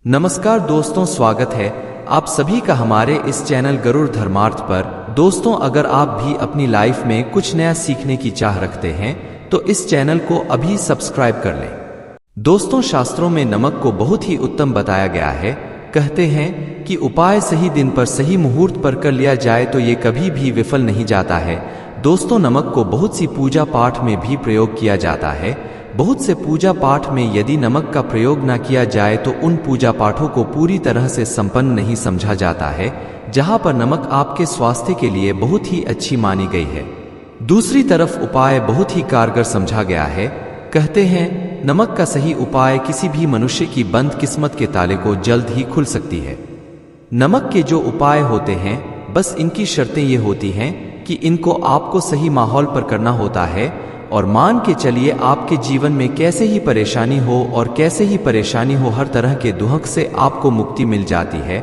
नमस्कार दोस्तों, स्वागत है आप सभी का हमारे इस चैनल गरुड़ धर्मार्थ पर। दोस्तों, अगर आप भी अपनी लाइफ में कुछ नया सीखने की चाह रखते हैं तो इस चैनल को अभी सब्सक्राइब कर लें। दोस्तों, शास्त्रों में नमक को बहुत ही उत्तम बताया गया है। कहते हैं कि उपाय सही दिन पर सही मुहूर्त पर कर लिया जाए तो ये कभी भी विफल नहीं जाता है। दोस्तों, नमक को बहुत सी पूजा पाठ में भी प्रयोग किया जाता है। बहुत से पूजा पाठ में यदि नमक का प्रयोग न किया जाए तो उन पूजा पाठों को पूरी तरह से संपन्न नहीं समझा जाता है, जहां पर नमक आपके स्वास्थ्य के लिए बहुत ही अच्छी मानी गई है। दूसरी तरफ उपाय बहुत ही कारगर समझा गया है। कहते हैं नमक का सही उपाय किसी भी मनुष्य की बंद किस्मत के ताले को जल्द ही खुल सकती है। नमक के जो उपाय होते हैं, बस इनकी शर्तें ये होती हैं कि इनको आपको सही माहौल पर करना होता है। और मान के चलिए आपके जीवन में कैसे ही परेशानी हो और कैसे ही परेशानी हो, हर तरह के दुहक से आपको मुक्ति मिल जाती है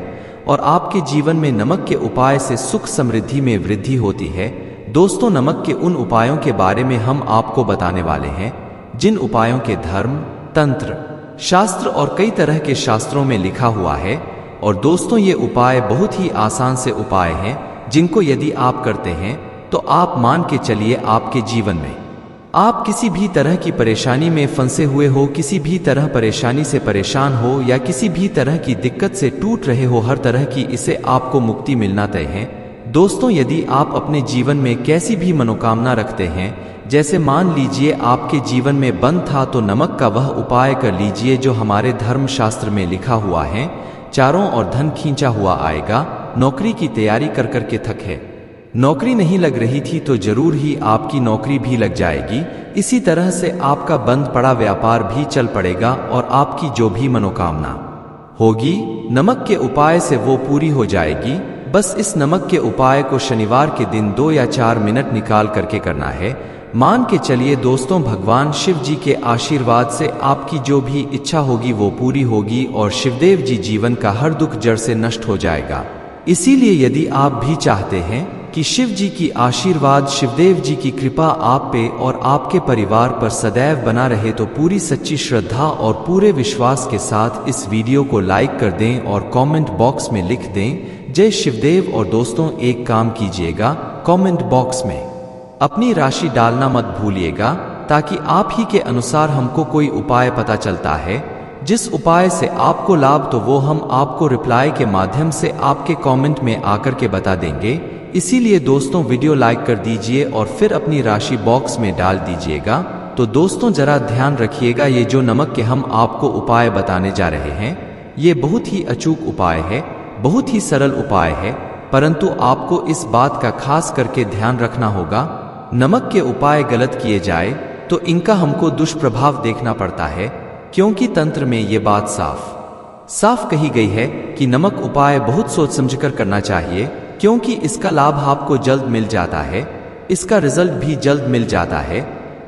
और आपके जीवन में नमक के उपाय से सुख समृद्धि में वृद्धि होती है। दोस्तों, नमक के उन उपायों के बारे में हम आपको बताने वाले हैं जिन उपायों के धर्म, तंत्र, शास्त्र और कई तरह के शास्त्रों में लिखा हुआ है। और दोस्तों, ये उपाय बहुत ही आसान से उपाय हैं जिनको यदि आप करते हैं तो आप मान के चलिए आपके जीवन में आप किसी भी तरह की परेशानी में फंसे हुए हो, किसी भी तरह परेशानी से परेशान हो या किसी भी तरह की दिक्कत से टूट रहे हो, हर तरह की इसे आपको मुक्ति मिलना तय है। दोस्तों, यदि आप अपने जीवन में कैसी भी मनोकामना रखते हैं, जैसे मान लीजिए आपके जीवन में बंद था, तो नमक का वह उपाय कर लीजिए जो हमारे धर्म शास्त्र में लिखा हुआ है। चारों ओर धन खींचा हुआ आएगा। नौकरी की तैयारी कर करके थक है, नौकरी नहीं लग रही थी तो जरूर ही आपकी नौकरी भी लग जाएगी। इसी तरह से आपका बंद पड़ा व्यापार भी चल पड़ेगा और आपकी जो भी मनोकामना होगी नमक के उपाय से वो पूरी हो जाएगी। बस इस नमक के उपाय को शनिवार के दिन 2 या 4 मिनट निकाल करके करना है। मान के चलिए दोस्तों, भगवान शिव जी के आशीर्वाद से आपकी जो भी इच्छा होगी वो पूरी होगी और शिवदेव जी जीवन का हर दुख जड़ से नष्ट हो जाएगा। इसीलिए यदि आप भी चाहते हैं कि शिव जी की आशीर्वाद, शिवदेव जी की कृपा आप पे और आपके परिवार पर सदैव बना रहे, तो पूरी सच्ची श्रद्धा और पूरे विश्वास के साथ इस वीडियो को लाइक कर दें और कमेंट बॉक्स में लिख दें जय शिवदेव। और दोस्तों, एक काम कीजिएगा, कमेंट बॉक्स में अपनी राशि डालना मत भूलिएगा, ताकि आप ही के अनुसार हमको कोई उपाय पता चलता है। जिस उपाय से आपको लाभ, तो वो हम आपको रिप्लाई के माध्यम से आपके कमेंट में आकर के बता देंगे। इसीलिए दोस्तों, वीडियो लाइक कर दीजिए और फिर अपनी राशि बॉक्स में डाल दीजिएगा। तो दोस्तों, जरा ध्यान रखिएगा, ये जो नमक के हम आपको उपाय बताने जा रहे हैं, ये बहुत ही अचूक उपाय है, बहुत ही सरल उपाय है, परंतु आपको इस बात का खास करके ध्यान रखना होगा। नमक के उपाय गलत किए जाए तो इनका हमको दुष्प्रभाव देखना पड़ता है, क्योंकि तंत्र में ये बात साफ कही गई है कि नमक उपाय बहुत सोच समझकर करना चाहिए, क्योंकि इसका लाभ आपको जल्द मिल जाता है, इसका रिजल्ट भी जल्द मिल जाता है।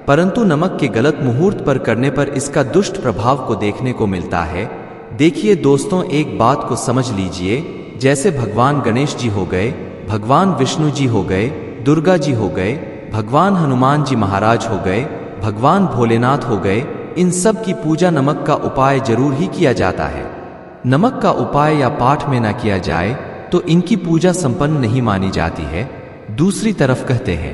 परंतु नमक के गलत मुहूर्त पर करने पर इसका दुष्ट प्रभाव को देखने को मिलता है। देखिए दोस्तों, एक बात को समझ लीजिए, जैसे भगवान गणेश जी हो गए, भगवान विष्णु जी हो गए, दुर्गा जी हो गए, भगवान हनुमान जी महाराज हो गए, भगवान भोलेनाथ हो गए, इन सब की पूजा नमक का उपाय जरूर ही किया जाता है। नमक का उपाय या पाठ में ना किया जाए तो इनकी पूजा संपन्न नहीं मानी जाती है। दूसरी तरफ कहते हैं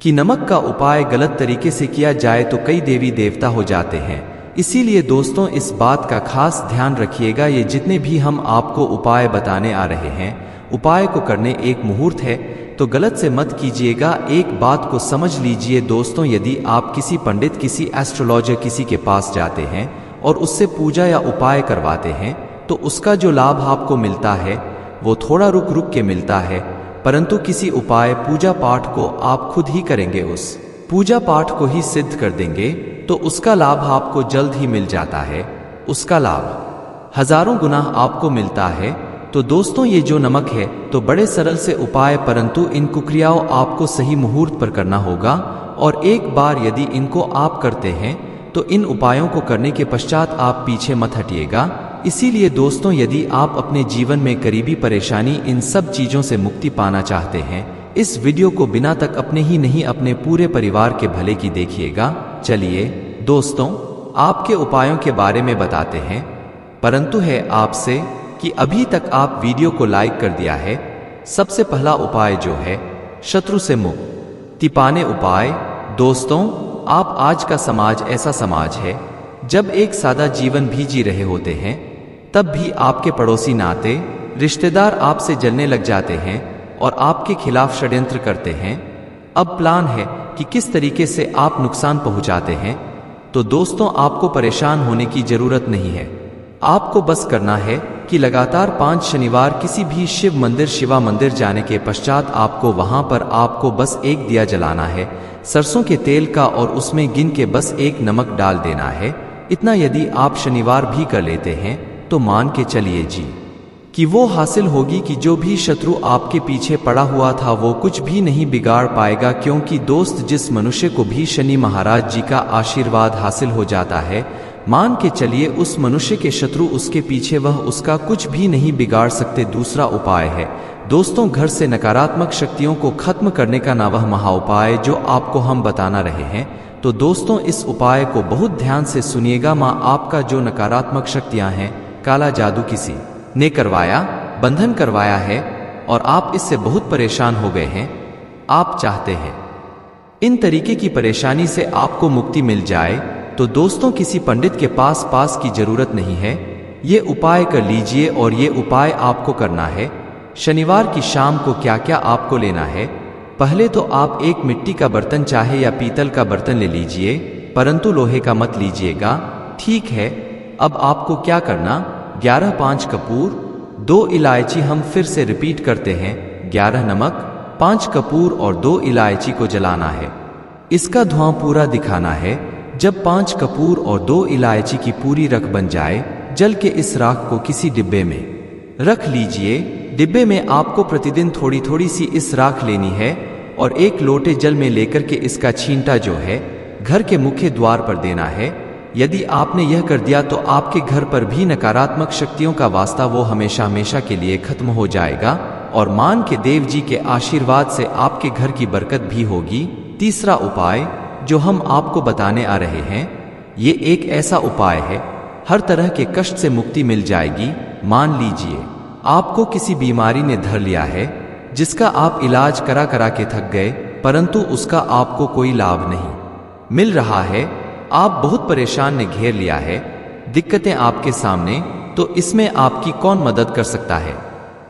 कि नमक का उपाय गलत तरीके से किया जाए तो कई देवी देवता हो जाते हैं। इसीलिए दोस्तों, इस बात का खास ध्यान रखिएगा। ये जितने भी हम आपको उपाय बताने आ रहे हैं, उपाय को करने एक मुहूर्त है, तो गलत से मत कीजिएगा। एक बात को समझ लीजिए दोस्तों, यदि आप किसी पंडित, किसी एस्ट्रोलॉजर, किसी के पास जाते हैं और उससे पूजा या उपाय करवाते हैं, तो उसका जो लाभ आपको मिलता है वो थोड़ा रुक रुक के मिलता है। परंतु किसी उपाय, पूजा पाठ को आप खुद ही करेंगे, उस पूजा पाठ को ही सिद्ध कर देंगे, तो उसका लाभ आपको जल्द ही मिल जाता है। उसका लाभ हजारों गुना आपको मिलता है। तो दोस्तों, ये जो नमक है तो बड़े सरल से उपाय, परंतु इन कुक्रियाओं आपको सही मुहूर्त पर करना होगा। और एक बार यदि इनको आप करते हैं तो इन उपायों को करने के पश्चात आप पीछे मत हटिएगा। इसीलिए दोस्तों, यदि आप अपने जीवन में करीबी परेशानी, इन सब चीजों से मुक्ति पाना चाहते हैं, इस वीडियो को बिना तक अपने ही नहीं अपने पूरे परिवार के भले की देखिएगा। चलिए दोस्तों, आपके उपायों के बारे में बताते हैं। परंतु है आपसे कि अभी तक आप वीडियो को लाइक कर दिया है। सबसे पहला उपाय जो है शत्रु से मुक्ति पाने उपाय। दोस्तों, आप आज का समाज ऐसा समाज है जब एक सादा जीवन भी जी रहे होते हैं, तब भी आपके पड़ोसी नाते रिश्तेदार आपसे जलने लग जाते हैं और आपके खिलाफ षड्यंत्र करते हैं। अब प्लान है कि किस तरीके से आप नुकसान पहुंचाते हैं। तो दोस्तों, आपको परेशान होने की जरूरत नहीं है। आपको बस करना है कि लगातार 5 शनिवार किसी भी शिव मंदिर शिवा मंदिर जाने के पश्चात आपको वहां पर आपको बस एक दिया जलाना है सरसों के तेल का, और उसमें गिन के बस 1 नमक डाल देना है। इतना यदि आप शनिवार भी कर लेते हैं तो मान के चलिए जी कि वो हासिल होगी कि जो भी शत्रु आपके पीछे पड़ा हुआ था वो कुछ भी नहीं बिगाड़ पाएगा। क्योंकि दोस्त, जिस मनुष्य को भी शनि महाराज जी का आशीर्वाद हासिल हो जाता है, मान के चलिए उस मनुष्य के शत्रु उसके पीछे वह उसका कुछ भी नहीं बिगाड़ सकते। दूसरा उपाय है दोस्तों, घर से नकारात्मक शक्तियों को खत्म करने का ना वह महा उपाय जो आपको हम बताना रहे हैं। तो दोस्तों, इस उपाय को बहुत ध्यान से सुनिएगा। माँ आपका जो नकारात्मक शक्तियां हैं, काला जादू किसी ने करवाया, बंधन करवाया है और आप इससे बहुत परेशान हो गए हैं, आप चाहते हैं इन तरीके की परेशानी से आपको मुक्ति मिल जाए, तो दोस्तों किसी पंडित के पास की जरूरत नहीं है। ये उपाय कर लीजिए। और ये उपाय आपको करना है शनिवार की शाम को। क्या क्या आपको लेना है? पहले तो आप एक मिट्टी का बर्तन चाहे या पीतल का बर्तन ले लीजिए, परंतु लोहे का मत लीजिएगा, ठीक है। अब आपको क्या करना, 11 5 कपूर, 2 इलायची, हम फिर से रिपीट करते हैं, 11 नमक, 5 कपूर और 2 इलायची को जलाना है। इसका धुआं पूरा दिखाना है। जब 5 कपूर और 2 इलायची की पूरी रख बन जाए, जल के इस राख को किसी डिब्बे में रख लीजिए। डिब्बे में आपको प्रतिदिन थोड़ी थोड़ी सी इस राख लेनी है और 1 लोटे जल में लेकर के इसका छींटा जो है घर के मुख्य द्वार पर देना है। यदि आपने यह कर दिया तो आपके घर पर भी नकारात्मक शक्तियों का वास्ता वो हमेशा हमेशा के लिए खत्म हो जाएगा और मान के देव जी के आशीर्वाद से आपके घर की बरकत भी होगी। तीसरा उपाय जो हम आपको बताने आ रहे हैं, ये एक ऐसा उपाय है हर तरह के कष्ट से मुक्ति मिल जाएगी। मान लीजिए आपको किसी बीमारी ने धर लिया है जिसका आप इलाज करा करा के थक गए, परंतु उसका आपको कोई लाभ नहीं मिल रहा है। आप बहुत परेशान ने घेर लिया है, दिक्कतें आपके सामने, तो इसमें आपकी कौन मदद कर सकता है?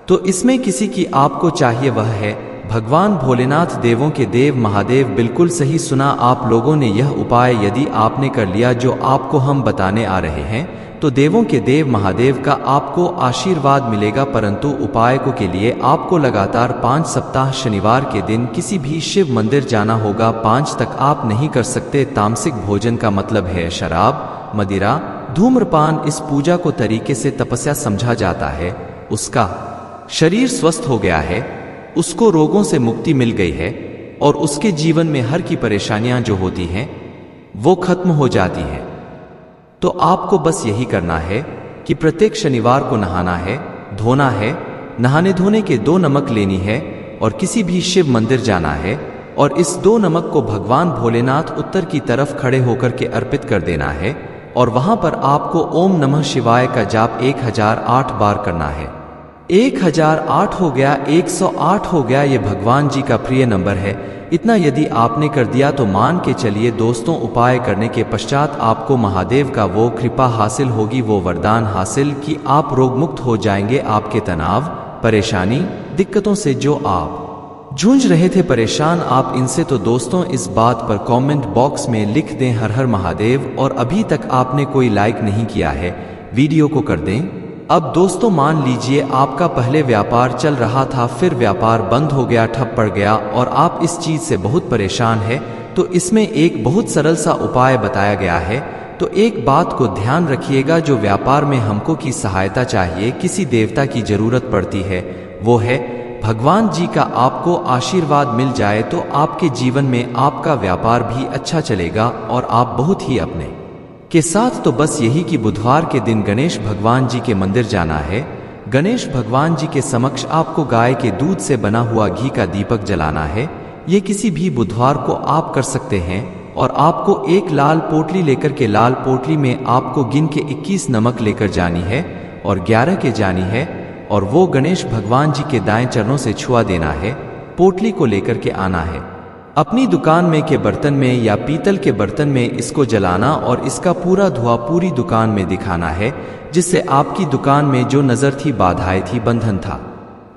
तो इसमें किसी की आपको चाहिए, वह है भगवान भोलेनाथ, देवों के देव महादेव। बिल्कुल सही सुना आप लोगों ने। यह उपाय यदि आपने कर लिया जो आपको हम बताने आ रहे हैं, तो देवों के देव महादेव का आपको आशीर्वाद मिलेगा। परंतु उपाय को के लिए आपको लगातार 5 सप्ताह शनिवार के दिन किसी भी शिव मंदिर जाना होगा। 5 तक आप नहीं कर सकते। तामसिक भोजन का मतलब है शराब, मदिरा, धूम्रपान। इस पूजा को तरीके से तपस्या समझा जाता है। उसका शरीर स्वस्थ हो गया है, उसको रोगों से मुक्ति मिल गई है और उसके जीवन में हर की परेशानियां जो होती हैं वो खत्म हो जाती हैं। तो आपको बस यही करना है कि प्रत्येक शनिवार को नहाना है, धोना है। नहाने धोने के 2 नमक लेनी है और किसी भी शिव मंदिर जाना है और इस 2 नमक को भगवान भोलेनाथ उत्तर की तरफ खड़े होकर के अर्पित कर देना है और वहां पर आपको ओम नमः शिवाय का जाप 1008 बार करना है। 1008 हो गया, 108 हो गया, ये भगवान जी का प्रिय नंबर है। इतना यदि आपने कर दिया तो मान के चलिए दोस्तों, उपाय करने के पश्चात आपको महादेव का वो कृपा हासिल होगी, वो वरदान हासिल कि आप रोग मुक्त हो जाएंगे। आपके तनाव, परेशानी, दिक्कतों से जो आप जूझ रहे थे परेशान आप इनसे, तो दोस्तों इस बात पर कमेंट बॉक्स में लिख दें हर हर महादेव। और अभी तक आपने कोई लाइक नहीं किया है, वीडियो को कर दें। अब दोस्तों मान लीजिए आपका पहले व्यापार चल रहा था, फिर व्यापार बंद हो गया, ठप पड़ गया और आप इस चीज से बहुत परेशान है, तो इसमें एक बहुत सरल सा उपाय बताया गया है। तो एक बात को ध्यान रखिएगा, जो व्यापार में हमको की सहायता चाहिए, किसी देवता की जरूरत पड़ती है, वो है भगवान जी का आपको आशीर्वाद मिल जाए तो आपके जीवन में आपका व्यापार भी अच्छा चलेगा और आप बहुत ही अपने के साथ। तो बस यही कि बुधवार के दिन गणेश भगवान जी के मंदिर जाना है। गणेश भगवान जी के समक्ष आपको गाय के दूध से बना हुआ घी का दीपक जलाना है। ये किसी भी बुधवार को आप कर सकते हैं और आपको एक लाल पोटली लेकर के लाल पोटली में आपको गिन के 21 नमक लेकर जानी है और 11 के जानी है और वो गणेश भगवान जी के दाएं चरणों से छुआ देना है। पोटली को लेकर के आना है, अपनी दुकान में के बर्तन में या पीतल के बर्तन में इसको जलाना और इसका पूरा धुआं पूरी दुकान में दिखाना है, जिससे आपकी दुकान में जो नजर थी, बाधाएं थी, बंधन था।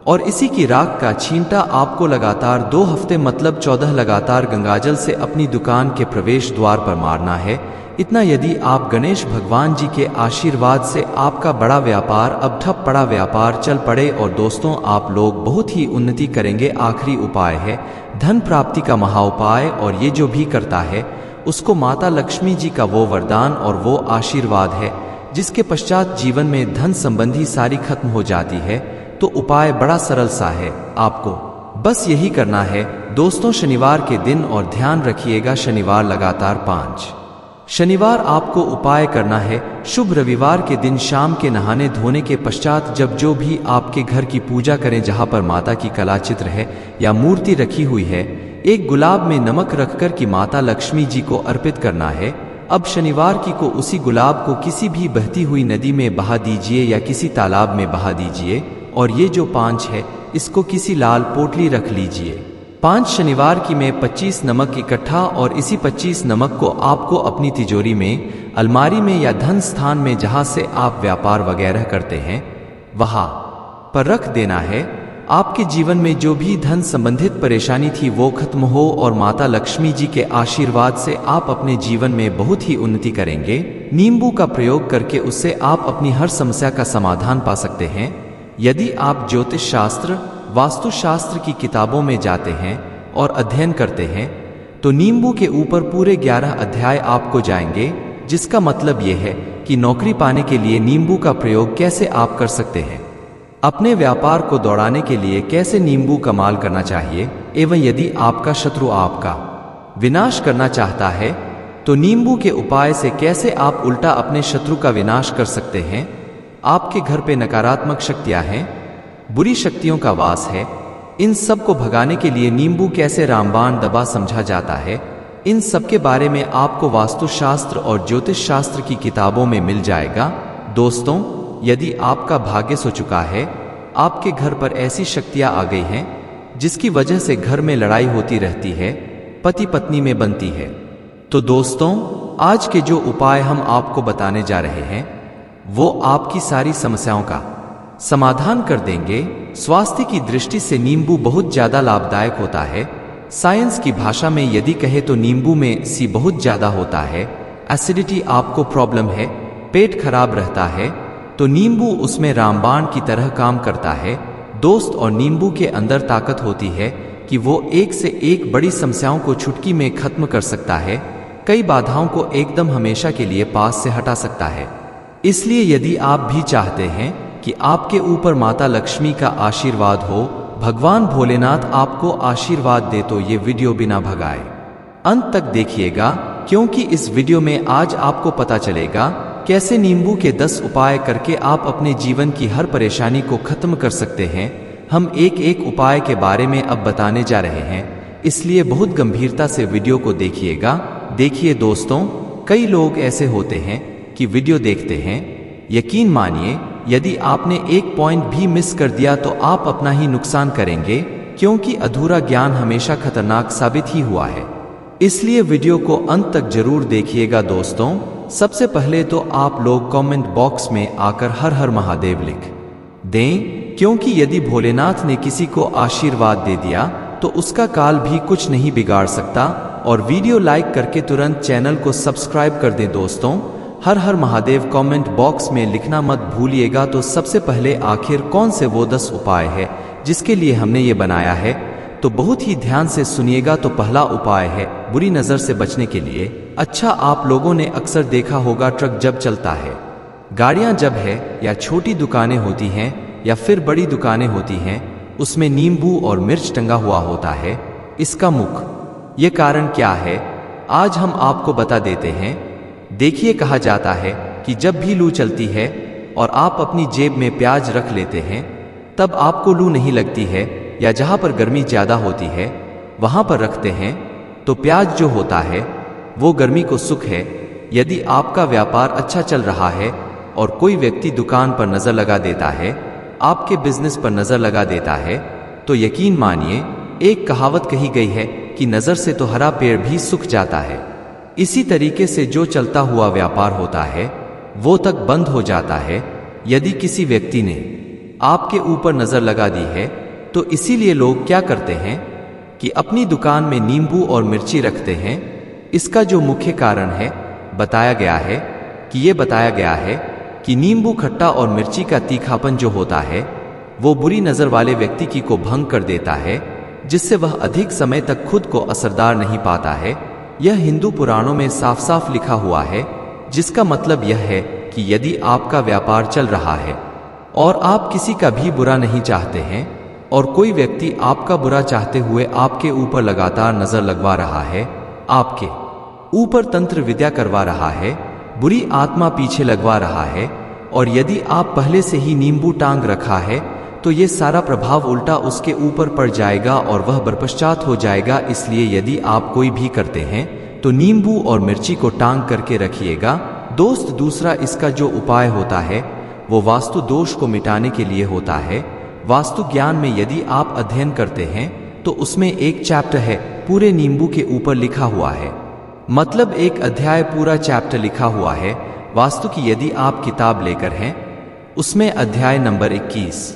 और इसी की राख का छींटा आपको लगातार 2 हफ्ते मतलब 14 लगातार गंगाजल से अपनी दुकान के प्रवेश द्वार पर मारना है। इतना यदि आप गणेश भगवान जी के आशीर्वाद से आपका बड़ा व्यापार, अब ठप पड़ा व्यापार चल पड़े और दोस्तों आप लोग बहुत ही उन्नति करेंगे। आखिरी उपाय है धन प्राप्ति का महाउपाय, और ये जो भी करता है उसको माता लक्ष्मी जी का वो वरदान और वो आशीर्वाद है जिसके पश्चात जीवन में धन संबंधी सारी खत्म हो जाती है। तो उपाय बड़ा सरल सा है, आपको बस यही करना है दोस्तों शनिवार के दिन, और ध्यान रखिएगा शनिवार लगातार 5 शनिवार आपको उपाय करना है। शुभ रविवार के दिन शाम के नहाने धोने के पश्चात जब जो भी आपके घर की पूजा करें, जहां पर माता की कला चित्र है या मूर्ति रखी हुई है, एक गुलाब में नमक रखकर की माता लक्ष्मी जी को अर्पित करना है। अब शनिवार की को उसी गुलाब को किसी भी बहती हुई नदी में बहा दीजिए या किसी तालाब में बहा दीजिए, और ये जो 5 है इसको किसी लाल पोटली रख लीजिए। 5 शनिवार की में 25 नमक इकट्ठा, और इसी 25 नमक को आपको अपनी तिजोरी में, अलमारी में या धन स्थान में जहां से आप व्यापार वगैरह करते हैं वहां पर रख देना है। आपके जीवन में जो भी धन संबंधित परेशानी थी वो खत्म हो और माता लक्ष्मी जी के आशीर्वाद से आप अपने जीवन में बहुत ही उन्नति करेंगे। नींबू का प्रयोग करके उससे आप अपनी हर समस्या का समाधान पा सकते हैं। यदि आप ज्योतिष शास्त्र, वास्तुशास्त्र की किताबों में जाते हैं और अध्ययन करते हैं तो नींबू के ऊपर पूरे 11 अध्याय आपको जाएंगे, जिसका मतलब यह है कि नौकरी पाने के लिए नींबू का प्रयोग कैसे आप कर सकते हैं, अपने व्यापार को दौड़ाने के लिए कैसे नींबू कमाल करना चाहिए, एवं यदि आपका शत्रु आपका विनाश करना चाहता है तो नींबू के उपाय से कैसे आप उल्टा अपने शत्रु का विनाश कर सकते हैं। आपके घर पे नकारात्मक शक्तियां हैं, बुरी शक्तियों का वास है, इन सब को भगाने के लिए नींबू कैसे रामबाण दवा समझा जाता है, इन सब के बारे में आपको वास्तुशास्त्र और ज्योतिष शास्त्र की किताबों में मिल जाएगा। दोस्तों, यदि आपका भाग्य सो चुका है, आपके घर पर ऐसी शक्तियां आ गई हैं जिसकी वजह से घर में लड़ाई होती रहती है, पति पत्नी में बनती है, तो दोस्तों आज के जो उपाय हम आपको बताने जा रहे हैं वो आपकी सारी समस्याओं का समाधान कर देंगे। स्वास्थ्य की दृष्टि से नींबू बहुत ज्यादा लाभदायक होता है। साइंस की भाषा में यदि कहे तो नींबू में सी बहुत ज्यादा होता है। एसिडिटी आपको प्रॉब्लम है, पेट खराब रहता है, तो नींबू उसमें रामबाण की तरह काम करता है दोस्त। और नींबू के अंदर ताकत होती है कि वो एक से एक बड़ी समस्याओं को चुटकी में खत्म कर सकता है, कई बाधाओं को एकदम हमेशा के लिए पास से हटा सकता है। इसलिए यदि आप भी चाहते हैं कि आपके ऊपर माता लक्ष्मी का आशीर्वाद हो, भगवान भोलेनाथ आपको आशीर्वाद दे, तो ये वीडियो बिना भगाए अंत तक देखिएगा, क्योंकि इस वीडियो में आज आपको पता चलेगा कैसे नींबू के 10 उपाय करके आप अपने जीवन की हर परेशानी को खत्म कर सकते हैं। हम एक एक उपाय के बारे में अब बताने जा रहे हैं, इसलिए बहुत गंभीरता से वीडियो को देखिएगा। देखिए दोस्तों, कई लोग ऐसे होते हैं कि वीडियो देखते हैं, यकीन मानिए यदि आपने एक पॉइंट भी मिस कर दिया तो आप अपना ही नुकसान करेंगे, क्योंकि अधूरा ज्ञान हमेशा खतरनाक साबित ही हुआ है। इसलिए वीडियो को अंत तक जरूर देखिएगा। दोस्तों, सबसे पहले तो आप लोग कमेंट बॉक्स में आकर हर हर महादेव लिख दें, क्योंकि यदि भोलेनाथ ने किसी को आशीर्वाद दे दिया तो उसका काल भी कुछ नहीं बिगाड़ सकता। और वीडियो लाइक करके तुरंत चैनल को सब्सक्राइब कर दें। दोस्तों, हर हर महादेव कमेंट बॉक्स में लिखना मत भूलिएगा। तो सबसे पहले आखिर कौन से वो 10 उपाय है जिसके लिए हमने ये बनाया है, तो बहुत ही ध्यान से सुनिएगा। तो पहला उपाय है बुरी नजर से बचने के लिए। अच्छा, आप लोगों ने अक्सर देखा होगा ट्रक जब चलता है, गाड़ियां जब है, या छोटी दुकानें होती हैं या फिर बड़ी दुकानें होती हैं, उसमें नींबू और मिर्च टंगा हुआ होता है। इसका मुख्य ये कारण क्या है आज हम आपको बता देते हैं। देखिए, कहा जाता है कि जब भी लू चलती है और आप अपनी जेब में प्याज रख लेते हैं तब आपको लू नहीं लगती है, या जहां पर गर्मी ज्यादा होती है वहां पर रखते हैं तो प्याज जो होता है वो गर्मी को सुख है। यदि आपका व्यापार अच्छा चल रहा है और कोई व्यक्ति दुकान पर नजर लगा देता है, आपके बिजनेस पर नजर लगा देता है, तो यकीन मानिए, एक कहावत कही गई है कि नजर से तो हरा पेड़ भी सूख जाता है। इसी तरीके से जो चलता हुआ व्यापार होता है वो तक बंद हो जाता है यदि किसी व्यक्ति ने आपके ऊपर नजर लगा दी है। तो इसीलिए लोग क्या करते हैं कि अपनी दुकान में नींबू और मिर्ची रखते हैं। इसका जो मुख्य कारण है बताया गया है कि नींबू खट्टा और मिर्ची का तीखापन जो होता है वो बुरी नजर वाले व्यक्ति की को भंग कर देता है, जिससे वह अधिक समय तक खुद को असरदार नहीं पाता है। यह हिंदू पुराणों में साफ साफ लिखा हुआ है, जिसका मतलब यह है कि यदि आपका व्यापार चल रहा है और आप किसी का भी बुरा नहीं चाहते हैं और कोई व्यक्ति आपका बुरा चाहते हुए आपके ऊपर लगातार नजर लगवा रहा है, आपके ऊपर तंत्र विद्या करवा रहा है, बुरी आत्मा पीछे लगवा रहा है, और यदि आप पहले से ही नींबू टांग रखा है तो ये सारा प्रभाव उल्टा उसके ऊपर पड़ जाएगा और वह बरपश्चात हो जाएगा। इसलिए यदि आप कोई भी करते हैं तो नींबू और मिर्ची को टांग करके रखिएगा दोस्त। दूसरा इसका जो उपाय होता है वो वास्तु दोष को मिटाने के लिए होता है। वास्तु ज्ञान में यदि आप अध्ययन करते हैं तो उसमें एक चैप्टर है पूरे नींबू के ऊपर लिखा हुआ है, मतलब एक अध्याय पूरा चैप्टर लिखा हुआ है वास्तु की। यदि आप किताब लेकर हैं उसमें अध्याय नंबर 21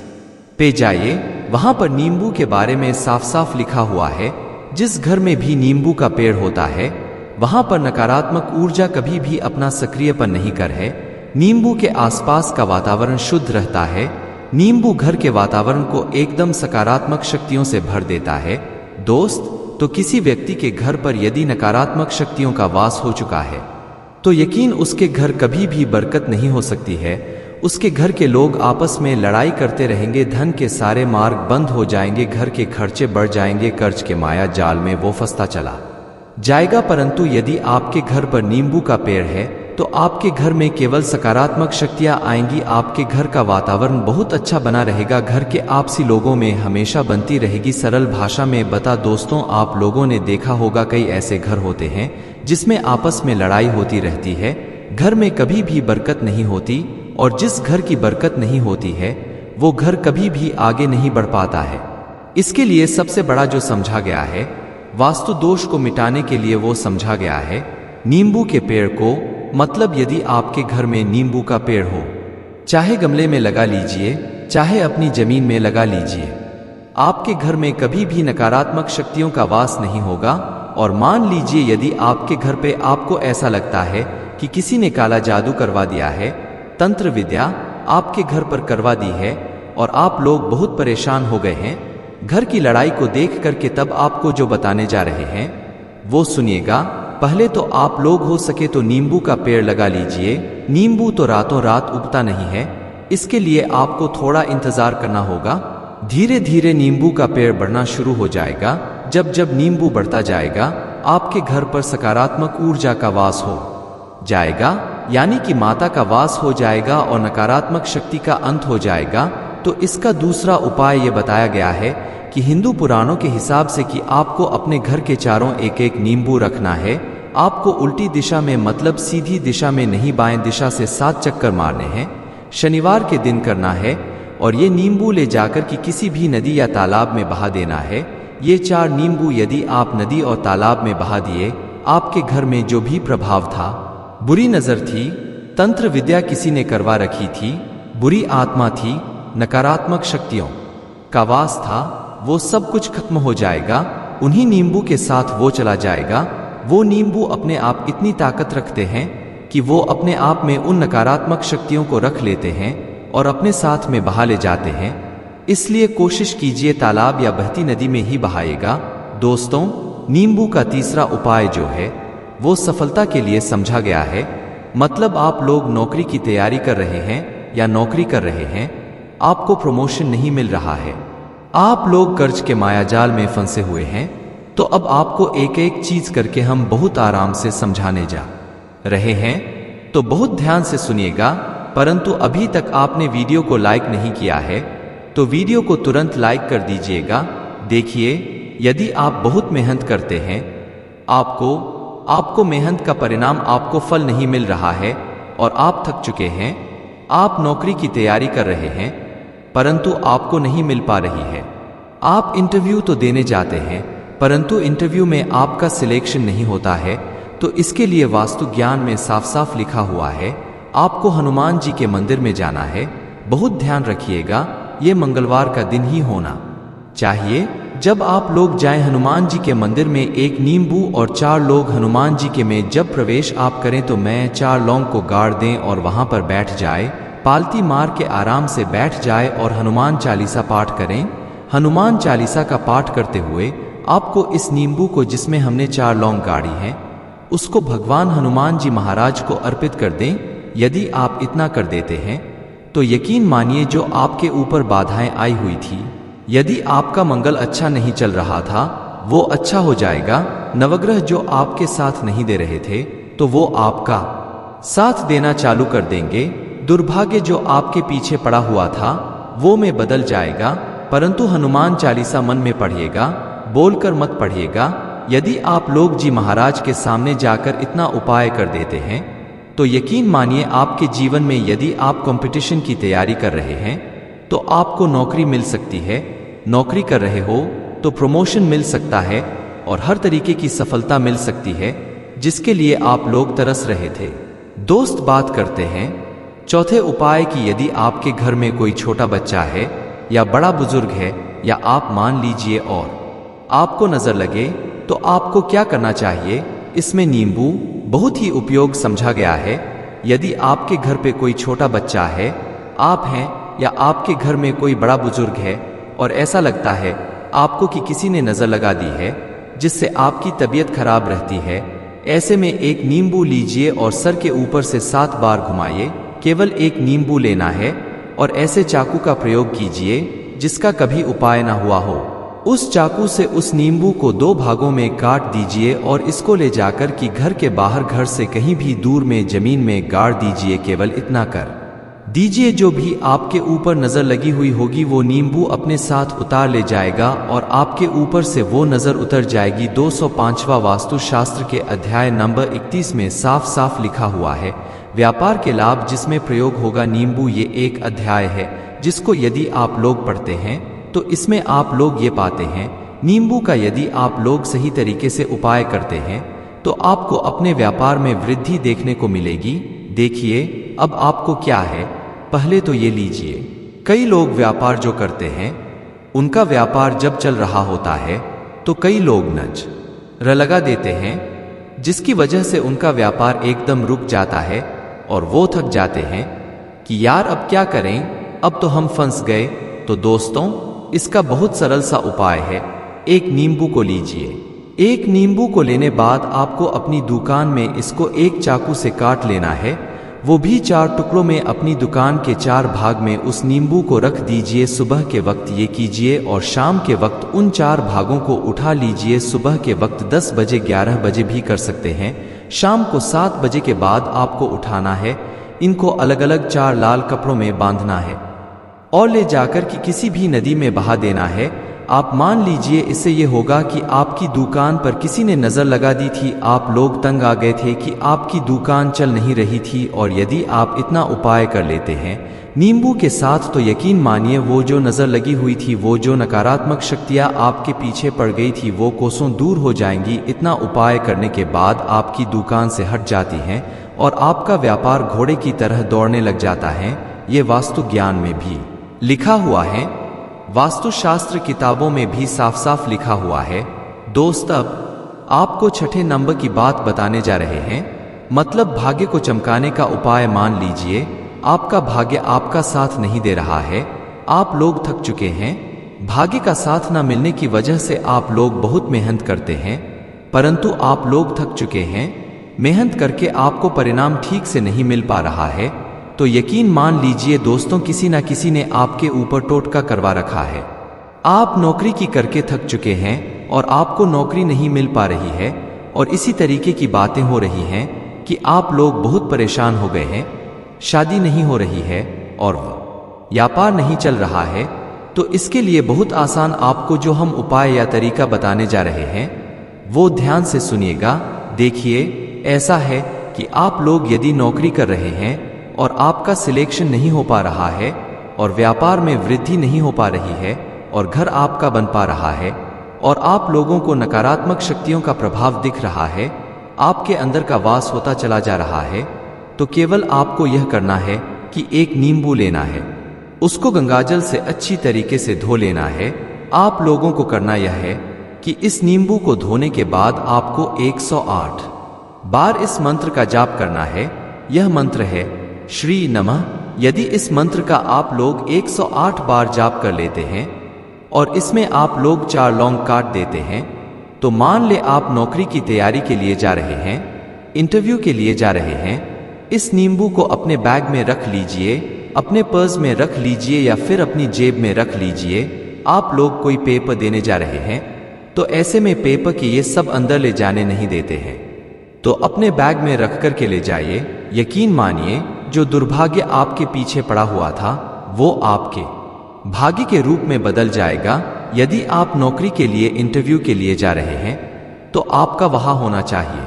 पे जाइए, वहां पर नींबू के बारे में साफ साफ लिखा हुआ है। जिस घर में भी नींबू का पेड़ होता है वहां पर नकारात्मक ऊर्जा कभी भी अपना सक्रियपन नहीं कर है। नींबू के आसपास का वातावरण शुद्ध रहता है। नींबू घर के वातावरण को एकदम सकारात्मक शक्तियों से भर देता है दोस्त। तो किसी व्यक्ति के घर पर यदि नकारात्मक शक्तियों का वास हो चुका है तो यकीन उसके घर कभी भी बरकत नहीं हो सकती है। उसके घर के लोग आपस में लड़ाई करते रहेंगे, धन के सारे मार्ग बंद हो जाएंगे, घर के खर्चे बढ़ जाएंगे, कर्ज के माया जाल में वो फंसता चला जाएगा। परंतु यदि आपके घर पर नींबू का पेड़ है तो आपके घर में केवल सकारात्मक शक्तियां आएंगी। आपके घर का वातावरण बहुत अच्छा बना रहेगा। घर के आपसी लोगों में हमेशा बनती रहेगी। सरल भाषा में बता दोस्तों, आप लोगों ने देखा होगा कई ऐसे घर होते हैं जिसमें आपस में लड़ाई होती रहती है, घर में कभी भी बरकत नहीं होती, और जिस घर की बरकत नहीं होती है वो घर कभी भी आगे नहीं बढ़ पाता है। इसके लिए सबसे बड़ा जो समझा गया है वास्तु दोष को मिटाने के लिए वो समझा गया है नींबू के पेड़ को। मतलब यदि आपके घर में नींबू का पेड़ हो, चाहे गमले में लगा लीजिए, चाहे अपनी जमीन में लगा लीजिए, आपके घर में कभी भी नकारात्मक शक्तियों का वास नहीं होगा। और मान लीजिए यदि आपके घर पे आपको ऐसा लगता है कि किसी ने काला जादू करवा दिया है, तंत्र विद्या आपके घर पर करवा दी है और आप लोग बहुत परेशान हो गए हैं घर की लड़ाई को देख करके, तब आपको जो बताने जा रहे हैं वो सुनिएगा। पहले तो आप लोग हो सके तो नींबू का पेड़ लगा लीजिए। नींबू तो रातों रात उगता नहीं है, इसके लिए आपको थोड़ा इंतजार करना होगा। धीरे धीरे नींबू का पेड़ बढ़ना शुरू हो जाएगा। जब जब नींबू बढ़ता जाएगा आपके घर पर सकारात्मक ऊर्जा का वास हो जाएगा, यानी कि माता का वास हो जाएगा और नकारात्मक शक्ति का अंत हो जाएगा। तो इसका दूसरा उपाय ये बताया गया है कि हिंदू पुराणों के हिसाब से कि आपको अपने घर के चारों एक एक नींबू रखना है। आपको उल्टी दिशा में, मतलब सीधी दिशा में नहीं, बाएं दिशा से 7 चक्कर मारने हैं। शनिवार के दिन करना है और ये नींबू ले जाकर कि किसी भी नदी या तालाब में बहा देना है। ये 4 नींबू यदि आप नदी और तालाब में बहा दिए, आपके घर में जो भी प्रभाव था, बुरी नजर थी, तंत्र विद्या किसी ने करवा रखी थी, बुरी आत्मा थी, नकारात्मक शक्तियों का वास था, वो सब कुछ खत्म हो जाएगा। उन्हीं नींबू के साथ वो चला जाएगा। वो नींबू अपने आप इतनी ताकत रखते हैं कि वो अपने आप में उन नकारात्मक शक्तियों को रख लेते हैं और अपने साथ में बहा ले जाते हैं। इसलिए कोशिश कीजिए तालाब या बहती नदी में ही बहाएगा। दोस्तों, नींबू का तीसरा उपाय जो है वो सफलता के लिए समझा गया है। मतलब आप लोग नौकरी की तैयारी कर रहे हैं या नौकरी कर रहे हैं, आपको प्रमोशन नहीं मिल रहा है, आप लोग कर्ज के मायाजाल में फंसे हुए हैं, तो अब आपको एक एक चीज करके हम बहुत आराम से समझाने जा रहे हैं। तो बहुत ध्यान से सुनिएगा। परंतु अभी तक आपने वीडियो को लाइक नहीं किया है तो वीडियो को तुरंत लाइक कर दीजिएगा। देखिए, यदि आप बहुत मेहनत करते हैं, आपको आपको मेहनत का परिणाम आपको फल नहीं मिल रहा है और आप थक चुके हैं। आप नौकरी की तैयारी कर रहे हैं परंतु आपको नहीं मिल पा रही है। आप इंटरव्यू तो देने जाते हैं परंतु इंटरव्यू में आपका सिलेक्शन नहीं होता है। तो इसके लिए वास्तु ज्ञान में साफ साफ लिखा हुआ है, आपको हनुमान जी के मंदिर में जाना है। बहुत ध्यान रखिएगा, ये मंगलवार का दिन ही होना चाहिए। जब आप लोग जाएं हनुमान जी के मंदिर में, एक नींबू और 4 लोग हनुमान जी के में जब प्रवेश आप करें तो मैं 4 लौंग को गाड़ दें और वहां पर बैठ जाए, पालती मार के आराम से बैठ जाए और हनुमान चालीसा पाठ करें। हनुमान चालीसा का पाठ करते हुए आपको इस नींबू को जिसमें हमने 4 लौंग गाड़ी हैं उसको भगवान हनुमान जी महाराज को अर्पित कर दें। यदि आप इतना कर देते हैं तो यकीन मानिए जो आपके ऊपर बाधाएं आई हुई थी, यदि आपका मंगल अच्छा नहीं चल रहा था वो अच्छा हो जाएगा। नवग्रह जो आपके साथ नहीं दे रहे थे तो वो आपका साथ देना चालू कर देंगे। दुर्भाग्य जो आपके पीछे पड़ा हुआ था वो में बदल जाएगा। परंतु हनुमान चालीसा मन में पढ़िएगा, बोलकर मत पढ़िएगा। यदि आप लोग जी महाराज के सामने जाकर इतना उपाय कर देते हैं तो यकीन मानिए आपके जीवन में, यदि आप कंपटीशन की तैयारी कर रहे हैं तो आपको नौकरी मिल सकती है। नौकरी कर रहे हो तो प्रमोशन मिल सकता है और हर तरीके की सफलता मिल सकती है जिसके लिए आप लोग तरस रहे थे। दोस्त बात करते हैं चौथे उपाय की, यदि आपके घर में कोई छोटा बच्चा है या बड़ा बुजुर्ग है या आप मान लीजिए और आपको नजर लगे तो आपको क्या करना चाहिए। इसमें नींबू बहुत ही उपयोग समझा गया है। यदि आपके घर पे कोई छोटा बच्चा है, आप हैं या आपके घर में कोई बड़ा बुजुर्ग है और ऐसा लगता है आपको कि किसी ने नजर लगा दी है जिससे आपकी तबीयत खराब रहती है, ऐसे में एक नींबू लीजिए और सर के ऊपर से 7 बार घुमाइए। केवल एक नींबू लेना है और ऐसे चाकू का प्रयोग कीजिए जिसका कभी उपाय ना हुआ हो। उस चाकू से उस नींबू को 2 भागों में काट दीजिए और इसको ले जाकर कि घर के बाहर, घर से कहीं भी दूर में जमीन में गाड़ दीजिए। केवल इतना कर दीजिए, जो भी आपके ऊपर नजर लगी हुई होगी वो नींबू अपने साथ उतार ले जाएगा और आपके ऊपर से वो नजर उतर जाएगी। 205वां वास्तु शास्त्र के अध्याय नंबर 31 में साफ साफ लिखा हुआ है, व्यापार के लाभ जिसमें प्रयोग होगा नींबू। ये एक अध्याय है जिसको यदि आप लोग पढ़ते हैं तो इसमें आप लोग ये पाते हैं, नींबू का यदि आप लोग सही तरीके से उपाय करते हैं तो आपको अपने व्यापार में वृद्धि देखने को मिलेगी। देखिए अब आपको क्या है, पहले तो ये लीजिए। कई लोग व्यापार जो करते हैं उनका व्यापार जब चल रहा होता है तो कई लोग नजर लगा देते हैं जिसकी वजह से उनका व्यापार एकदम रुक जाता है और वो थक जाते हैं कि यार अब क्या करें, अब तो हम फंस गए। तो दोस्तों इसका बहुत सरल सा उपाय है, एक नींबू को लीजिए। एक नींबू को लेने बाद आपको अपनी दुकान में इसको एक चाकू से काट लेना है, वो भी 4 टुकड़ों में। अपनी दुकान के 4 भाग में उस नींबू को रख दीजिए। सुबह के वक्त ये कीजिए और शाम के वक्त उन 4 भागों को उठा लीजिए। सुबह के वक्त 10 बजे 11 बजे भी कर सकते हैं, शाम को 7 बजे के बाद आपको उठाना है। इनको अलग अलग 4 लाल कपड़ों में बांधना है और ले जाकर कि किसी भी नदी में बहा देना है। आप मान लीजिए इससे ये होगा कि आपकी दुकान पर किसी ने नजर लगा दी थी, आप लोग तंग आ गए थे कि आपकी दुकान चल नहीं रही थी, और यदि आप इतना उपाय कर लेते हैं नींबू के साथ तो यकीन मानिए वो जो नजर लगी हुई थी, वो जो नकारात्मक शक्तियां आपके पीछे पड़ गई थी वो कोसों दूर हो जाएंगी। इतना उपाय करने के बाद आपकी दुकान से हट जाती हैं और आपका व्यापार घोड़े की तरह दौड़ने लग जाता है। ये वास्तु ज्ञान में भी लिखा हुआ है, वास्तु शास्त्र किताबों में भी साफ साफ लिखा हुआ है। दोस्त अब आपको छठे नंबर की बात बताने जा रहे हैं, मतलब भाग्य को चमकाने का उपाय। मान लीजिए आपका भाग्य आपका साथ नहीं दे रहा है, आप लोग थक चुके हैं, भाग्य का साथ न मिलने की वजह से आप लोग बहुत मेहनत करते हैं परंतु आप लोग थक चुके हैं, मेहनत करके आपको परिणाम ठीक से नहीं मिल पा रहा है। तो यकीन मान लीजिए दोस्तों किसी ना किसी ने आपके ऊपर टोटका करवा रखा है। आप नौकरी की करके थक चुके हैं और आपको नौकरी नहीं मिल पा रही है और इसी तरीके की बातें हो रही हैं कि आप लोग बहुत परेशान हो गए हैं, शादी नहीं हो रही है और व्यापार नहीं चल रहा है। तो इसके लिए बहुत आसान आपको जो हम उपाय या तरीका बताने जा रहे हैं वो ध्यान से सुनिएगा। देखिए, ऐसा है कि आप लोग यदि नौकरी कर रहे हैं और आपका सिलेक्शन नहीं हो पा रहा है और व्यापार में वृद्धि नहीं हो पा रही है और घर आपका बन पा रहा है और आप लोगों को नकारात्मक शक्तियों का प्रभाव दिख रहा है, आपके अंदर का वास होता चला जा रहा है, तो केवल आपको यह करना है कि एक नींबू लेना है, उसको गंगाजल से अच्छी तरीके से धो लेना है। आप लोगों को करना यह है कि इस नींबू को धोने के बाद आपको 108 बार इस मंत्र का जाप करना है। यह मंत्र है श्री नमः। यदि इस मंत्र का आप लोग 108 बार जाप कर लेते हैं और इसमें आप लोग 4 लौंग काट देते हैं, तो मान ले आप नौकरी की तैयारी के लिए जा रहे हैं, इंटरव्यू के लिए जा रहे हैं, इस नींबू को अपने बैग में रख लीजिए, अपने पर्स में रख लीजिए या फिर अपनी जेब में रख लीजिए। आप लोग कोई पेपर देने जा रहे हैं तो ऐसे में पेपर के ये सब अंदर ले जाने नहीं देते हैं, तो अपने बैग में रख कर के ले जाइए। यकीन मानिए, जो दुर्भाग्य आपके पीछे पड़ा हुआ था वो आपके भाग्य के रूप में बदल जाएगा। यदि आप नौकरी के लिए, इंटरव्यू के लिए जा रहे हैं तो आपका वहां होना चाहिए।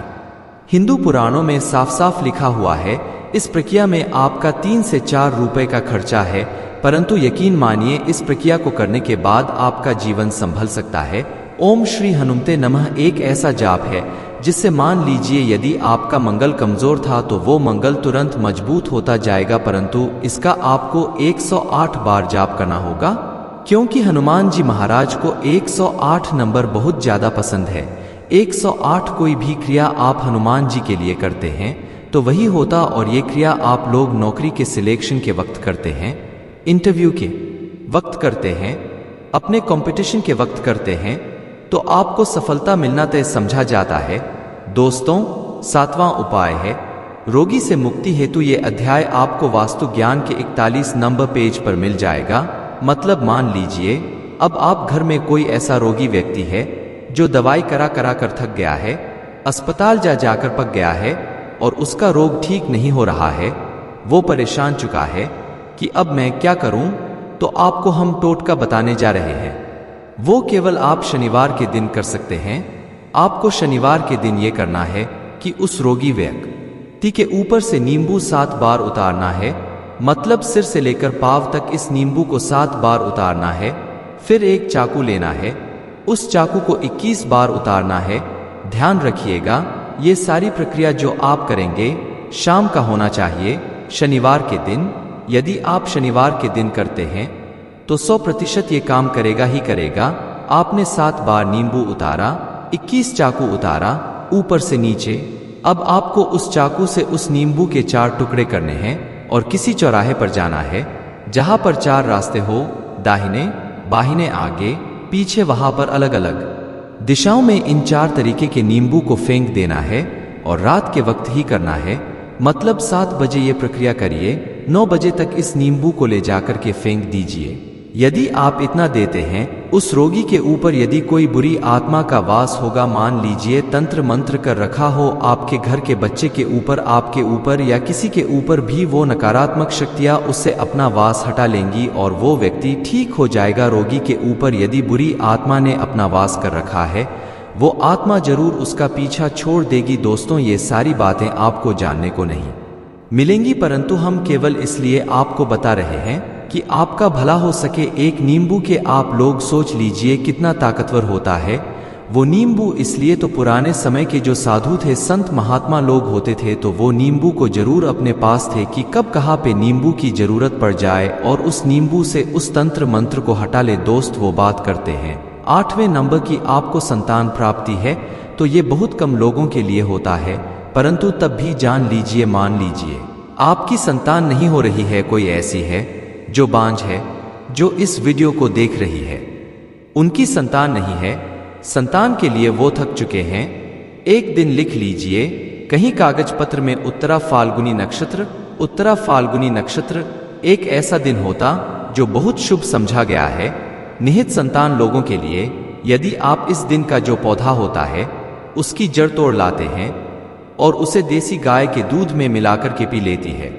हिंदू पुराणों में साफ साफ लिखा हुआ है, इस प्रक्रिया में आपका 3 से 4 रुपए का खर्चा है, परंतु यकीन मानिए इस प्रक्रिया को करने के बाद आपका जीवन संभल सकता है। ओम श्री हनुमते नमः एक ऐसा जाप है जिससे मान लीजिए यदि आपका मंगल कमजोर था तो वो मंगल तुरंत मजबूत होता जाएगा, परंतु इसका आपको 108 बार जाप करना होगा, क्योंकि हनुमान जी महाराज को 108 नंबर बहुत ज्यादा पसंद है। 108 कोई भी क्रिया आप हनुमान जी के लिए करते हैं तो वही होता, और ये क्रिया आप लोग नौकरी के सिलेक्शन के वक्त करते हैं, इंटरव्यू के वक्त करते हैं, अपने कंपटीशन के वक्त करते हैं, तो आपको सफलता मिलना तय समझा जाता है। दोस्तों, 7वां उपाय है रोगी से मुक्ति हेतु। ये अध्याय आपको वास्तु ज्ञान के 41 नंबर पेज पर मिल जाएगा। मतलब मान लीजिए अब आप घर में कोई ऐसा रोगी व्यक्ति है जो दवाई करा करा कर थक गया है, अस्पताल जा जाकर पक गया है और उसका रोग ठीक नहीं हो रहा है, वो परेशान चुका है कि अब मैं क्या करूं, तो आपको हम टोटका बताने जा रहे हैं। वो केवल आप शनिवार के दिन कर सकते हैं। आपको शनिवार के दिन ये करना है कि उस रोगी व्यक्ति के ऊपर से नींबू 7 बार उतारना है, मतलब सिर से लेकर पांव तक इस नींबू को 7 बार उतारना है। फिर एक चाकू लेना है, उस चाकू को 21 बार उतारना है। ध्यान रखिएगा, ये सारी प्रक्रिया जो आप करेंगे शाम का होना चाहिए, शनिवार के दिन। यदि आप शनिवार के दिन करते हैं तो 100% ये काम करेगा ही करेगा। आपने 7 बार नींबू उतारा, 21 चाकू उतारा ऊपर से नीचे। अब आपको उस चाकू से उस नींबू के 4 टुकड़े करने हैं और किसी चौराहे पर जाना है जहां पर 4 रास्ते हो, दाहिने बाहिने आगे पीछे, वहां पर अलग अलग दिशाओं में इन 4 तरीके के नींबू को फेंक देना है और रात के वक्त ही करना है। मतलब 7 बजे ये प्रक्रिया करिए, 9 बजे तक इस नींबू को ले जाकर के फेंक दीजिए। यदि आप इतना देते हैं, उस रोगी के ऊपर यदि कोई बुरी आत्मा का वास होगा, मान लीजिए तंत्र मंत्र कर रखा हो आपके घर के बच्चे के ऊपर, आपके ऊपर या किसी के ऊपर भी, वो नकारात्मक शक्तियां उससे अपना वास हटा लेंगी और वो व्यक्ति ठीक हो जाएगा। रोगी के ऊपर यदि बुरी आत्मा ने अपना वास कर रखा है, वो आत्मा जरूर उसका पीछा छोड़ देगी। दोस्तों, ये सारी बातें आपको जानने को नहीं मिलेंगी, परंतु हम केवल इसलिए आपको बता रहे हैं कि आपका भला हो सके। एक नींबू के आप लोग सोच लीजिए कितना ताकतवर होता है वो नींबू। इसलिए तो पुराने समय के जो साधु थे, संत महात्मा लोग होते थे, तो वो नींबू को जरूर अपने पास थे कि कब कहाँ पे नींबू की जरूरत पड़ जाए और उस नींबू से उस तंत्र मंत्र को हटा ले। दोस्त, वो बात करते हैं 8वें नंबर की आपको संतान प्राप्ति है, तो ये बहुत कम लोगों के लिए होता है, परंतु तब भी जान लीजिए, मान लीजिए आपकी संतान नहीं हो रही है, कोई ऐसी है जो बांझ है, जो इस वीडियो को देख रही है, उनकी संतान नहीं है, संतान के लिए वो थक चुके हैं। एक दिन लिख लीजिए कहीं कागज पत्र में, उत्तरा फाल्गुनी नक्षत्र। उत्तरा फाल्गुनी नक्षत्र एक ऐसा दिन होता जो बहुत शुभ समझा गया है निहित संतान लोगों के लिए। यदि आप इस दिन का जो पौधा होता है उसकी जड़ तोड़ लाते हैं और उसे देसी गाय के दूध में मिलाकर के पी लेती है,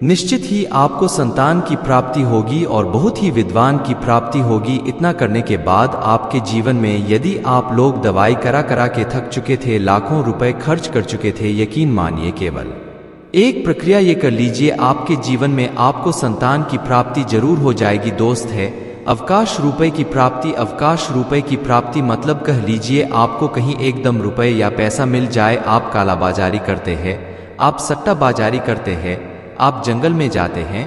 निश्चित ही आपको संतान की प्राप्ति होगी और बहुत ही विद्वान की प्राप्ति होगी। इतना करने के बाद आपके जीवन में यदि आप लोग दवाई करा करा के थक चुके थे, लाखों रुपए खर्च कर चुके थे, यकीन मानिए केवल एक प्रक्रिया ये कर लीजिए, आपके जीवन में आपको संतान की प्राप्ति जरूर हो जाएगी। दोस्त है अवकाश रुपए की प्राप्ति। अवकाश रुपए की प्राप्ति मतलब कह लीजिए आपको कहीं एकदम रुपए या पैसा मिल जाए। आप कालाबाजारी करते हैं, आप सट्टाबाजारी करते हैं, आप जंगल में जाते हैं,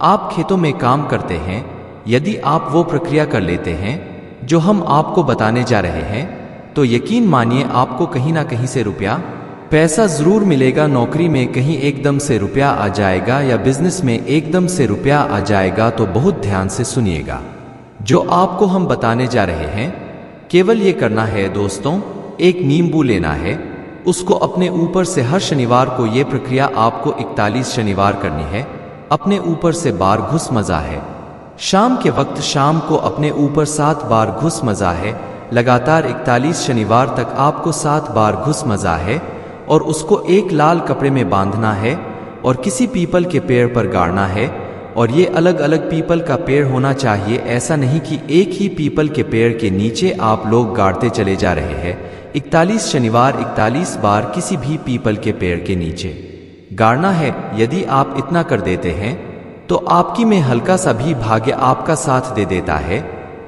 आप खेतों में काम करते हैं। यदि आप वो प्रक्रिया कर लेते हैं जो हम आपको बताने जा रहे हैं तो यकीन मानिए आपको कहीं ना कहीं से रुपया पैसा जरूर मिलेगा। नौकरी में कहीं एकदम से रुपया आ जाएगा या बिजनेस में एकदम से रुपया आ जाएगा। तो बहुत ध्यान से सुनिएगा जो आपको हम बताने जा रहे हैं। केवल ये करना है दोस्तों, एक नींबू लेना है, उसको अपने ऊपर से हर शनिवार को ये प्रक्रिया आपको 41 शनिवार करनी है। अपने ऊपर से बार घुस मजा है। शाम के वक्त शाम को अपने ऊपर 7 बार घुस मजा है। लगातार 41 शनिवार तक आपको 7 बार घुस मजा है और उसको एक लाल कपड़े में बांधना है और किसी पीपल के पेड़ पर गाड़ना है। और ये अलग अलग पीपल का पेड़ होना चाहिए, ऐसा नहीं कि एक ही पीपल के पेड़ के नीचे आप लोग गाड़ते चले जा रहे हैं। 41 शनिवार 41 बार किसी भी पीपल के पेड़ के नीचे गाड़ना है। यदि आप इतना कर देते हैं तो आपकी में हल्का सा भी भाग्य आपका साथ दे देता है।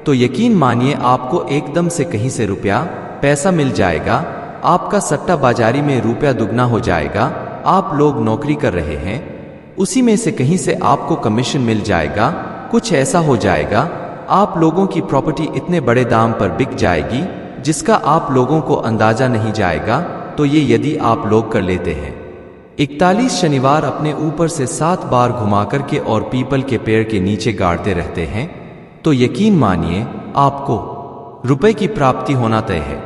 तो यकीन मानिए आपको एकदम से कहीं से रुपया पैसा मिल जाएगा। आपका सट्टा बाजारी में रुपया दुगना हो जाएगा। आप लोग नौकरी कर रहे हैं, उसी में से कहीं से आपको कमीशन मिल जाएगा। कुछ ऐसा हो जाएगा आप लोगों की प्रॉपर्टी इतने बड़े दाम पर बिक जाएगी जिसका आप लोगों को अंदाजा नहीं जाएगा। तो ये यदि आप लोग कर लेते हैं 41 शनिवार अपने ऊपर से 7 बार घुमा करके और पीपल के पेड़ के नीचे गाड़ते रहते हैं तो यकीन मानिए आपको रुपए की प्राप्ति होना तय है।